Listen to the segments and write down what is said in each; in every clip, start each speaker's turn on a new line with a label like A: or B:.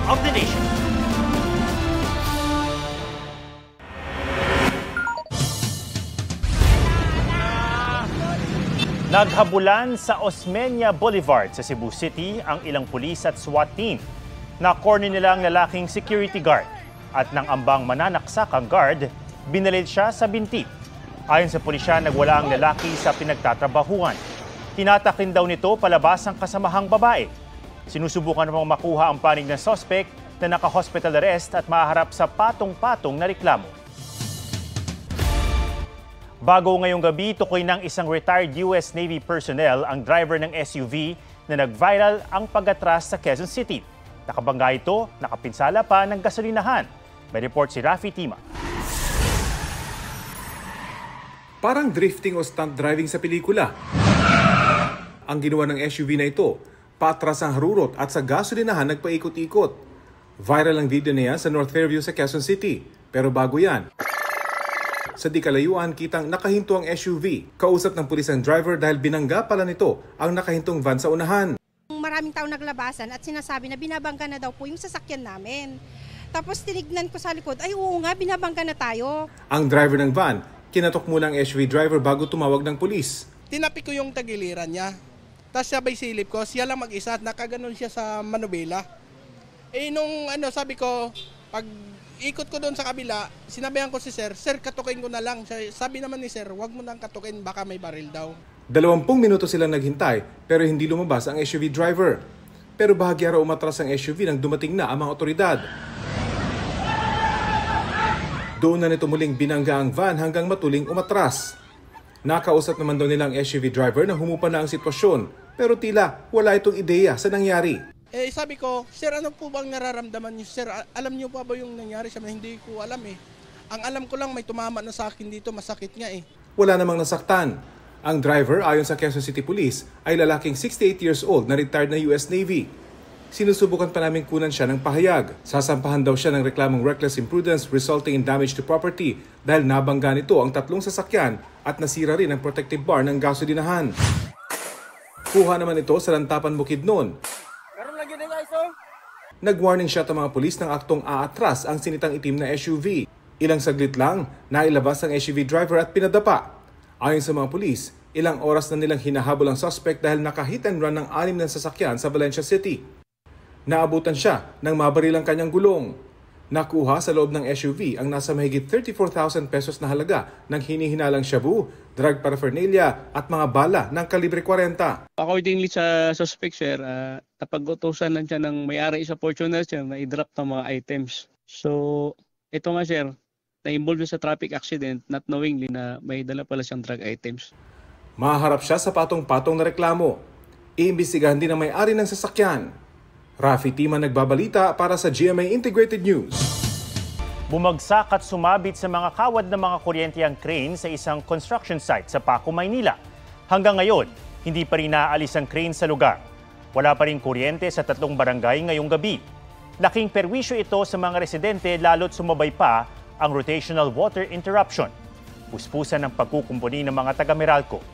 A: of the nation. Naghabulan sa Osmeña Boulevard sa Cebu City ang ilang pulis at SWAT team. Na-corner nila ang lalaking security guard at nang ambang mananaksak ang guard, binalil siya sa binti. Ayon sa pulisya, nagwala ang lalaki sa pinagtatrabahuan. Tinatakin daw nito palabas ang kasamahang babae. Sinusubukan namang makuha ang panig ng suspect na naka-hospital arrest at maharap sa patong-patong na reklamo. Bago ngayong gabi, tukoy ng isang retired US Navy personnel ang driver ng SUV na nag-viral ang pag-atras sa Quezon City. Nakabangga ito, nakapinsala pa ng gasolinahan. May report si Rafi Tima.
B: Parang drifting o stunt driving sa pelikula. Ang ginawa ng SUV na ito, patras ang harurot at sa gasolinahan nagpaikot-ikot. Viral ang video niya sa North Fairview sa Quezon City. Pero bago yan, sa di kalayuan kitang nakahinto ang SUV. Kausap ng pulis ang driver dahil binangga pala nito ang nakahintong van sa unahan.
C: Maraming tao naglabasan at sinasabi na binabangga na daw po yung sasakyan namin. Tapos tinignan ko sa likod, ay oo nga, binabangga na tayo. Ang
B: driver ng van, kinatok muna ang SUV driver bago tumawag ng pulis.
D: Tinapi ko yung tagiliran niya. Tapos sabay silip ko, siya lang mag-isa at nakaganon siya sa manubela. Nung sabi ko, pag ikot ko doon sa kabila, sinabihan ko si Sir, katukin ko na lang. Sabi naman ni Sir, wag mo nang katukin, baka may baril daw.
B: 20 minuto silang naghintay pero hindi lumabas ang SUV driver. Pero bahagya raw umatras ang SUV nang dumating na ang mga otoridad. Doon na nito muling binangga ang van hanggang matuling umatras. Nakausap naman daw nilang SUV driver na humupa na ang sitwasyon pero tila wala itong ideya sa nangyari.
D: Sabi ko, Sir, ano po bang nararamdaman niyo? Sir, alam niyo pa ba yung nangyari? Sabi, hindi ko alam eh. Ang alam ko lang may tumama na sa akin dito, masakit nga eh.
B: Wala namang nasaktan. Ang driver, ayon sa Quezon City Police, ay lalaking 68 years old na retired na US Navy. Sinusubukan pa namin kunan siya ng pahayag. Sasampahan daw siya ng reklamong reckless imprudence resulting in damage to property dahil nabangga nito ang 3 sasakyan at nasira rin ang protective bar ng gasolinahan. Kuha naman ito sa Lantapan Bukidnon. Nag-warning shot ang mga pulis ng aktong aatras ang sinitang itim na SUV. Ilang saglit lang, nailabas ang SUV driver at pinadapa. Ayon sa mga pulis, ilang oras na nilang hinahabol ang suspect dahil nakahit and run ng 6 na sasakyan sa Valencia City. Naabutan siya nang mabaril ang kanyang gulong. Nakuha sa loob ng SUV ang nasa mahigit 34,000 pesos na halaga ng hinihinalang shabu, drug paraphernalia at mga bala ng kalibre 40.
E: Accordingly sa suspect, sir, napag-utusan lang siya ng may-ari sa Fortuner, sir, na i-drop ng mga items. So, ito nga, sir, na-involve sa traffic accident not knowingly na may dala pala siyang drug items.
B: Maharap siya sa patong-patong na reklamo. Iimbestigahan din ang may-ari ng sasakyan. Rafi Tima nagbabalita para sa GMA Integrated News.
A: Bumagsak at sumabit sa mga kawad ng mga kuryente ang crane sa isang construction site sa Paco, Maynila. Hanggang ngayon, hindi pa rin naaalis ang crane sa lugar. Wala pa rin kuryente sa 3 barangay ngayong gabi. Laking perwisyo ito sa mga residente lalo't sumabay pa ang rotational water interruption. Puspusan ng pagkukumpuni ng mga taga-Meralco.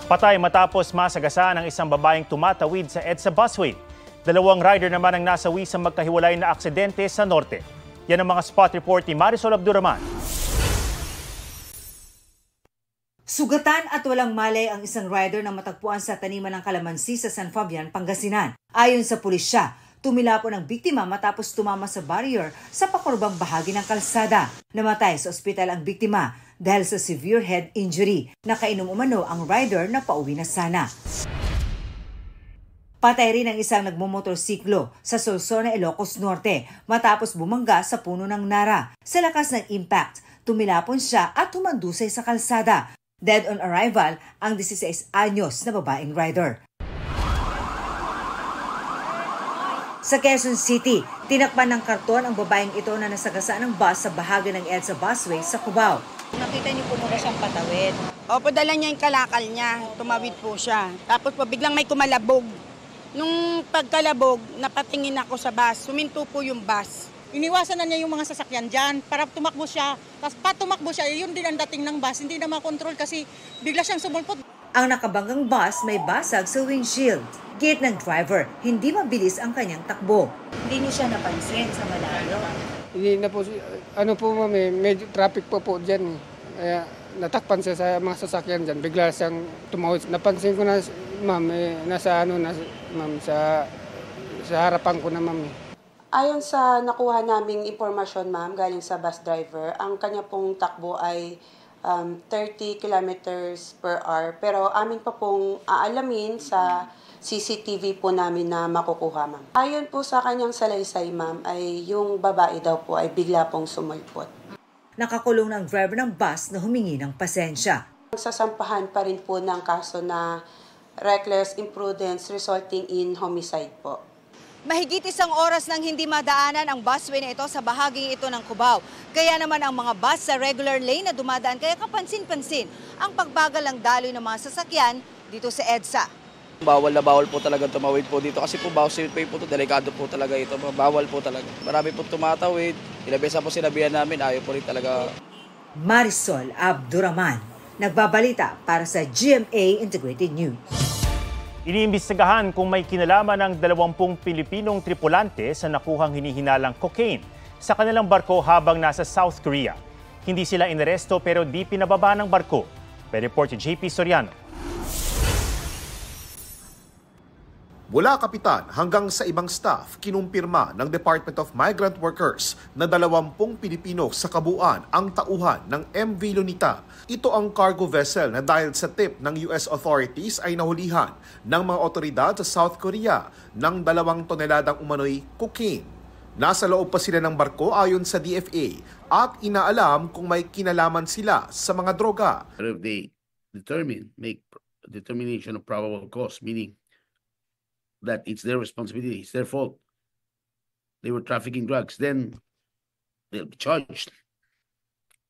A: Patay matapos masagasaan ang isang babaeng tumatawid sa EDSA busway. 2 rider naman ang nasawi sa magkahiwalay na aksidente sa norte. Yan ang mga spot report ni Marisol Abduraman.
F: Sugatan at walang malay ang isang rider na matagpuan sa taniman ng kalamansi sa San Fabian, Pangasinan. Ayon sa pulisya, tumilapon ang biktima matapos tumama sa barrier sa pakurbang bahagi ng kalsada. Namatay sa ospital ang biktima dahil sa severe head injury. Nakainom umano ang rider na pauwi na sana. Patay rin ang isang nagmumotorsiklo sa Solsona, Ilocos Norte matapos bumangga sa puno ng nara. Sa lakas ng impact, tumilapon siya at humandusay sa kalsada. Dead on arrival ang 16 anyos na babaeng rider. Sa Quezon City, tinakpan ng karton ang babaeng ito na nasagasaan ng bus sa bahagi ng EDSA busway sa Cubao.
C: Nakita niyo po muna siyang patawid.
G: Opo, dala niya yung kalakal niya. Tumawid po siya. Tapos po, biglang may kumalabog. Nung pagkalabog, napatingin ako sa bus. Suminto po yung bus.
H: Iniwasan na niya yung mga sasakyan dyan para tumakbo siya. Tapos patumakbo siya, yun din ang dating ng bus. Hindi na makontrol kasi bigla siyang sumulpot.
F: Ang nakabanggang bus may basag sa windshield. Gate ng driver, hindi mabilis ang kanyang takbo. Hindi niyo siya napansin sa malayo.
I: Hindi na po, ano po ma'am, medyo traffic po dyan. Kaya natakpan siya sa mga sasakyan dyan. Bigla siyang tumawid. Napansin ko na ma'am, sa harapan ko na ma'am.
J: Ayon sa nakuha naming impormasyon ma'am, galing sa bus driver, ang kanya pong takbo ay 30 kilometers per hour. Pero amin pa pong aalamin sa CCTV po namin na makukuha ma'am. Ayon po sa kanyang salaysay ma'am, ay yung babae daw po ay bigla pong sumulpot.
F: Nakakulong ng driver ng bus na humingi ng pasensya.
J: Sasampahan pa rin po ng kaso na reckless imprudence resulting in homicide po.
K: Mahigit 1 oras nang hindi madaanan ang busway na ito sa bahaging ito ng Cubao. Kaya naman ang mga bus sa regular lane na dumadaan, kaya kapansin-pansin ang pagbagal ng daloy ng mga sasakyan dito sa EDSA.
L: Bawal na bawal po talaga tumawid po dito kasi po bawal way po ito, delikado po talaga ito, bawal po talaga. Marami po tumatawid, ilabesa po sinabihan namin, ayaw po rin talaga.
F: Marisol Abduraman, nagbabalita para sa GMA Integrated News.
A: Iniimbestigahan kung may kinalaman ng 20 Pilipinong tripulante sa nakuhang hinihinalang cocaine sa kanilang barko habang nasa South Korea. Hindi sila inaresto pero di pinababa ng barko. May report si JP Soriano.
M: Mula kapitan hanggang sa ibang staff, kinumpirma ng Department of Migrant Workers na 20 Pilipino sa kabuuan ang tauhan ng MV Lunita. Ito ang cargo vessel na dahil sa tip ng US authorities ay nahulihan ng mga otoridad sa South Korea ng 2 toneladang umano'y cocaine. Nasa loob pa sila ng barko ayon sa DFA at inaalam kung may kinalaman sila sa mga droga.
N: If they make determination of probable cause, meaning that it's their responsibility, it's their fault, they were trafficking drugs, then they'll be charged.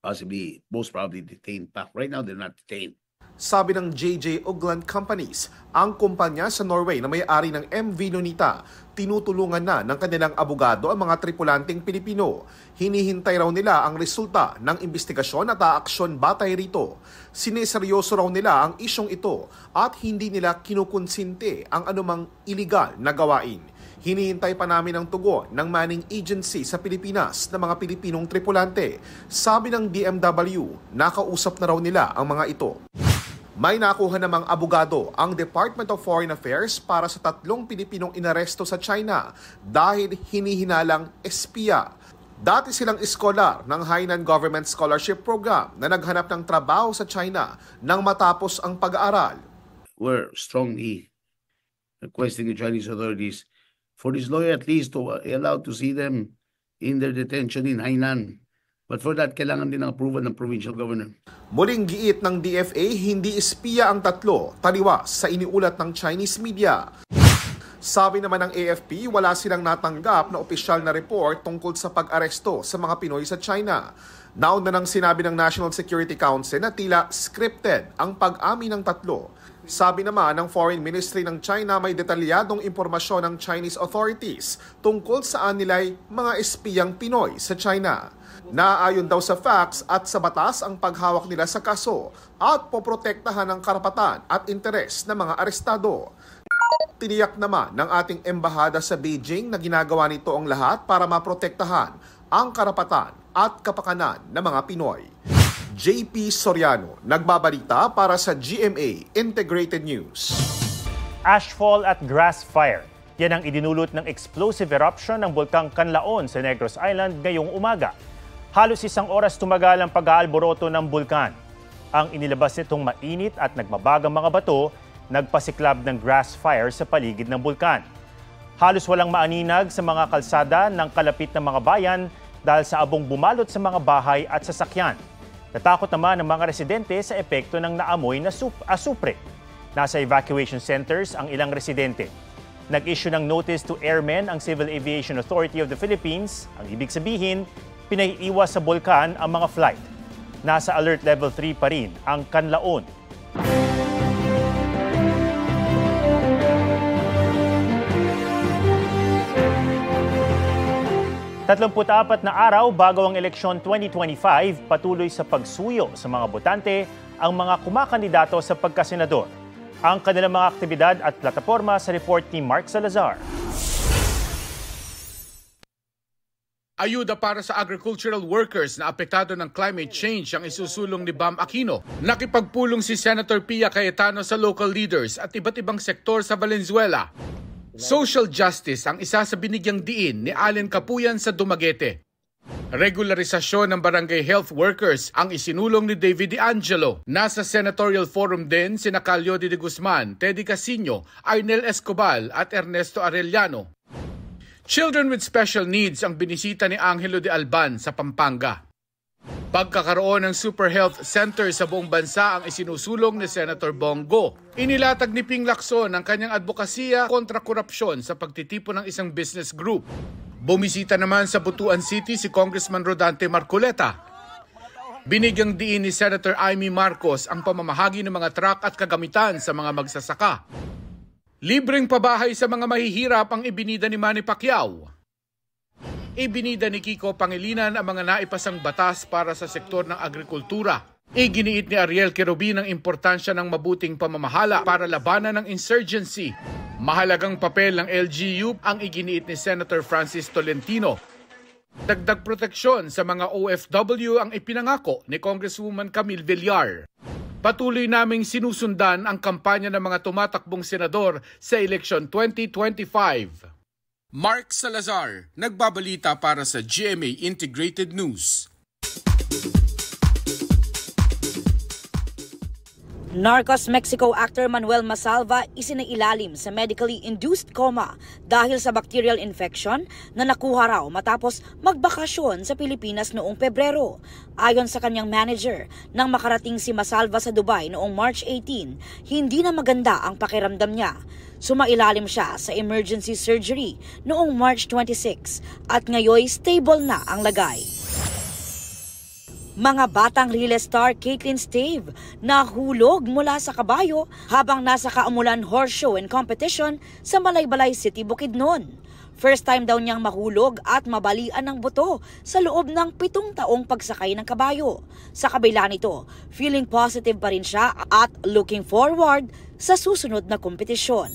N: Possibly, most probably detained back. Right now, they're not detained.
M: Sabi ng JJ Ugland Companies, ang kumpanya sa Norway na may-ari ng MV Lunita, tinutulungan na ng kanilang abogado ang mga tripulanteng Pilipino. Hinihintay raw nila ang resulta ng investigasyon at aaksyon batay rito. Sineseryoso raw nila ang isyong ito at hindi nila kinukonsinte ang anumang iligal na gawain. Hinihintay pa namin ang tugon ng manning agency sa Pilipinas ng mga Pilipinong tripulante. Sabi ng DMW, nakausap na raw nila ang mga ito. May nakuha namang abogado ang Department of Foreign Affairs para sa 3 Pilipinong inaresto sa China dahil hinihinalang espiya. Dati silang iskolar ng Hainan Government Scholarship Program na naghanap ng trabaho sa China nang matapos ang pag-aaral.
N: We're strongly requesting the Chinese authorities for this lawyer at least to allow to see them in their detention in Hainan. But for that, kailangan din ng approval ng provincial governor.
M: Muling giit ng DFA, hindi espiya ang 3, taliwas sa iniulat ng Chinese media. Sabi naman ng AFP, wala silang natanggap na opisyal na report tungkol sa pag-aresto sa mga Pinoy sa China. Nauna nang sinabi ng National Security Council na tila scripted ang pag-amin ng 3. Sabi naman ng Foreign Ministry ng China may detalyadong impormasyon ng Chinese authorities tungkol saan nila'y mga espiyang Pinoy sa China. Naaayon daw sa facts at sa batas ang paghawak nila sa kaso at poprotektahan ang karapatan at interes ng mga arestado. Tiniyak naman ng ating embahada sa Beijing na ginagawa nito ang lahat para maprotektahan ang karapatan at kapakanan ng mga Pinoy. JP Soriano, nagbabalita para sa GMA Integrated News.
A: Ashfall at grass fire. Yan ang idinulot ng explosive eruption ng Bulkang Canlaon sa Negros Island ngayong umaga. Halos 1 oras tumagal ang pag-aalboroto ng bulkan. Ang inilabas nitong mainit at nagbabagang mga bato, nagpasiklab ng grass fire sa paligid ng bulkan. Halos walang maaninag sa mga kalsada ng kalapit ng mga bayan dahil sa abong bumalot sa mga bahay at sasakyan. Natakot naman ang mga residente sa epekto ng naamoy na asupre. Nasa evacuation centers ang ilang residente. Nag-issue ng notice to airmen ang Civil Aviation Authority of the Philippines. Ang ibig sabihin, pinaiiwas sa bulkan ang mga flight. Nasa alert level 3 pa rin ang Canlaon. 34 na araw bago ang eleksyon 2025, patuloy sa pagsuyo sa mga botante ang mga kumakandidato sa pagkasenador. Ang kanilang mga aktibidad at plataforma sa report ni Mark Salazar.
O: Ayuda para sa agricultural workers na apektado ng climate change ang isusulong ni Bam Aquino. Nakipagpulong si Senator Pia Cayetano sa local leaders at iba't ibang sektor sa Valenzuela. Social justice ang isa sa binigyang diin ni Allen Capuyan sa Dumaguete. Regularisasyon ng barangay health workers ang isinulong ni David De Angelo. Nasa senatorial forum din sina Calio de Guzman, Teddy Casino, Arnel Escobar at Ernesto Arellano. Children with special needs ang binisita ni Angelo de Alban sa Pampanga. Pagkakaroon ng Super Health Center sa buong bansa ang isinusulong ni Senator Bongo. Inilatag ni Ping Lacson ang kanyang advokasya kontra korupsyon sa pagtitipon ng isang business group. Bumisita naman sa Butuan City si Congressman Rodante Marcoleta. Binigyang diin ni Senator Amy Marcos ang pamamahagi ng mga truck at kagamitan sa mga magsasaka. Libreng pabahay sa mga mahihirap ang ibinida ni Manny Pacquiao. Ibinida ni Kiko Pangilinan ang mga naipasang batas para sa sektor ng agrikultura. Iginiit ni Ariel Querubin ang importansya ng mabuting pamamahala para labanan ng insurgency. Mahalagang papel ng LGU ang iginiit ni Senator Francis Tolentino. Dagdag proteksyon sa mga OFW ang ipinangako ni Congresswoman Camille Villar. Patuloy naming sinusundan ang kampanya ng mga tumatakbong senador sa eleksyon 2025. Mark Salazar, nagbabalita para sa GMA Integrated News.
P: Narcos Mexico actor Manuel Masalva isinailalim sa medically induced coma dahil sa bacterial infection na nakuha raw matapos magbakasyon sa Pilipinas noong Pebrero. Ayon sa kanyang manager, nang makarating si Masalva sa Dubai noong March 18, hindi na maganda ang pakiramdam niya. Sumailalim siya sa emergency surgery noong March 26 at ngayon stable na ang lagay. Mga batang relay star Caitlin Stave nahulog mula sa kabayo habang nasa Kaamulan Horse Show and Competition sa Malaybalay City, Bukidnon. First time daw niyang mahulog at mabalian ng buto sa loob ng 7 taong pagsakay ng kabayo. Sa kabila nito, feeling positive pa rin siya at looking forward sa susunod na kompetisyon.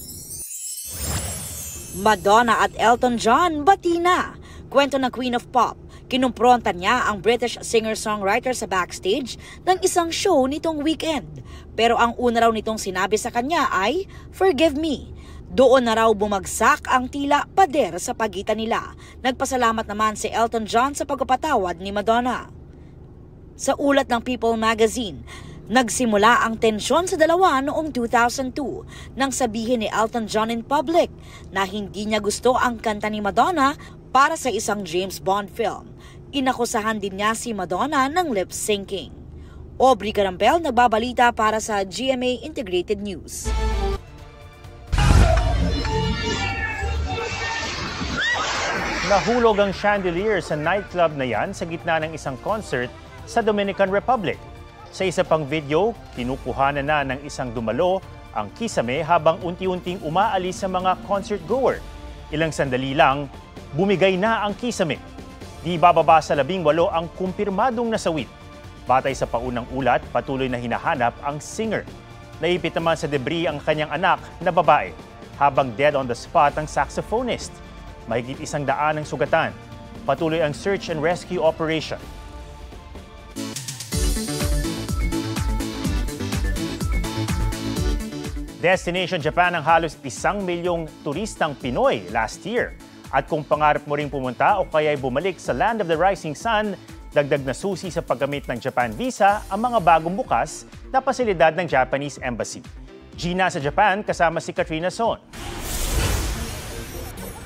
P: Madonna at Elton John bati na. Kwento ng Queen of Pop. Kinumpronta niya ang British singer-songwriter sa backstage ng isang show nitong weekend. Pero ang una raw nitong sinabi sa kanya ay, "Forgive me." Doon na raw bumagsak ang tila pader sa pagitan nila. Nagpasalamat naman si Elton John sa pagpapatawad ni Madonna. Sa ulat ng People magazine, nagsimula ang tensyon sa dalawa noong 2002 nang sabihin ni Elton John in public na hindi niya gusto ang kanta ni Madonna para sa isang James Bond film. Inakusahan din niya si Madonna ng lip-syncing. Aubrey Carampel, nagbabalita para sa GMA Integrated News.
A: Nahulog ang chandelier sa nightclub na yan sa gitna ng isang concert sa Dominican Republic. Sa isa pang video, kinukuhanan na ng isang dumalo ang kisame habang unti-unting umaalis sa mga concert goer. Ilang sandali lang, bumigay na ang kisame. Di bababa sa 18 ang kumpirmadong nasawit. Batay sa paunang ulat, patuloy na hinahanap ang singer. Naipit naman sa debris ang kanyang anak na babae, habang dead on the spot ang saxophonist. Mahigit 100 ang sugatan. Patuloy ang search and rescue operation. Destination Japan ang halos 1 milyong turistang Pinoy last year. At kung pangarap mo ring pumunta o kaya'y bumalik sa Land of the Rising Sun, dagdag na susi sa paggamit ng Japan Visa ang mga bagong bukas na pasilidad ng Japanese Embassy. Gina sa Japan kasama si Katrina Son.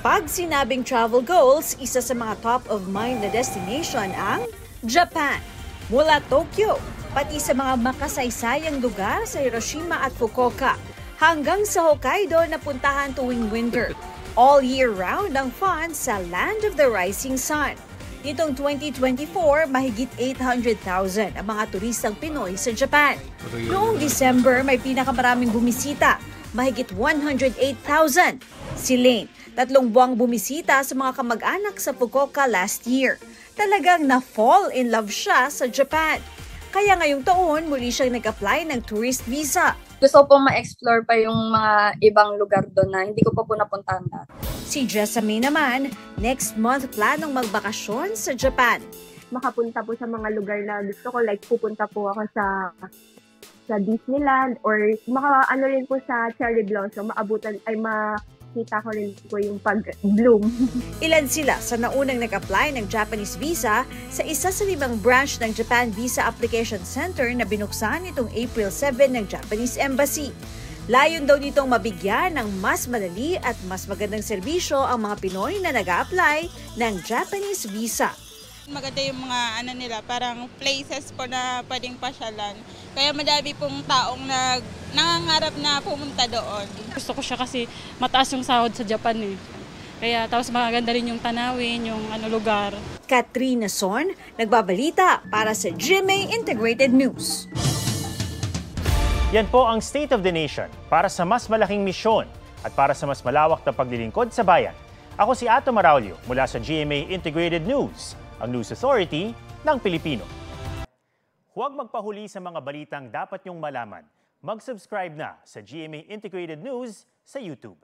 Q: Pag sinabing travel goals, isa sa mga top of mind na destination ang Japan. Mula Tokyo, pati sa mga makasaysayang lugar sa Hiroshima at Fukuoka, hanggang sa Hokkaido na puntahan tuwing winter. All year round ang fun sa Land of the Rising Sun. Nitong 2024, mahigit 800,000 ang mga turistang Pinoy sa Japan. Noong December, may pinakamaraming bumisita, mahigit 108,000. Si Lane, 3 buwang bumisita sa mga kamag-anak sa Fukuoka last year. Talagang na-fall in love siya sa Japan. Kaya ngayong taon, muli siyang nag-apply ng tourist visa.
R: Gusto ko ma-explore pa yung mga ibang lugar doon na hindi ko pa po napuntahan na.
Q: Si Jessamine naman, next month planong magbakasyon sa Japan.
S: Makapunta po sa mga lugar na gusto ko, like pupunta po ako sa Disneyland or ano rin po sa cherry blossom, makita ko rin po yung pag-bloom.
Q: Ilan sila sa naunang nag-apply ng Japanese visa sa isa sa 5 branch ng Japan Visa Application Center na binuksan nitong April 7 ng Japanese Embassy. Layon daw nitong mabigyan ng mas madali at mas magandang serbisyo ang mga Pinoy na nag-a-apply ng Japanese visa.
T: Maganda yung mga nila, parang places po na pwedeng pasyalan. Kaya madami pong taong nangangarap na pumunta doon.
U: Gusto ko siya kasi mataas yung sahod sa Japan eh. Kaya tapos maganda rin yung tanawin, yung lugar.
Q: Katrina Son, nagbabalita para sa GMA Integrated News.
A: Yan po ang State of the Nation para sa mas malaking misyon at para sa mas malawak na paglilingkod sa bayan. Ako si Ato Maraulio mula sa GMA Integrated News, ang News Authority ng Pilipino. Huwag magpahuli sa mga balitang dapat niyong malaman. Mag-subscribe na sa GMA Integrated News sa YouTube.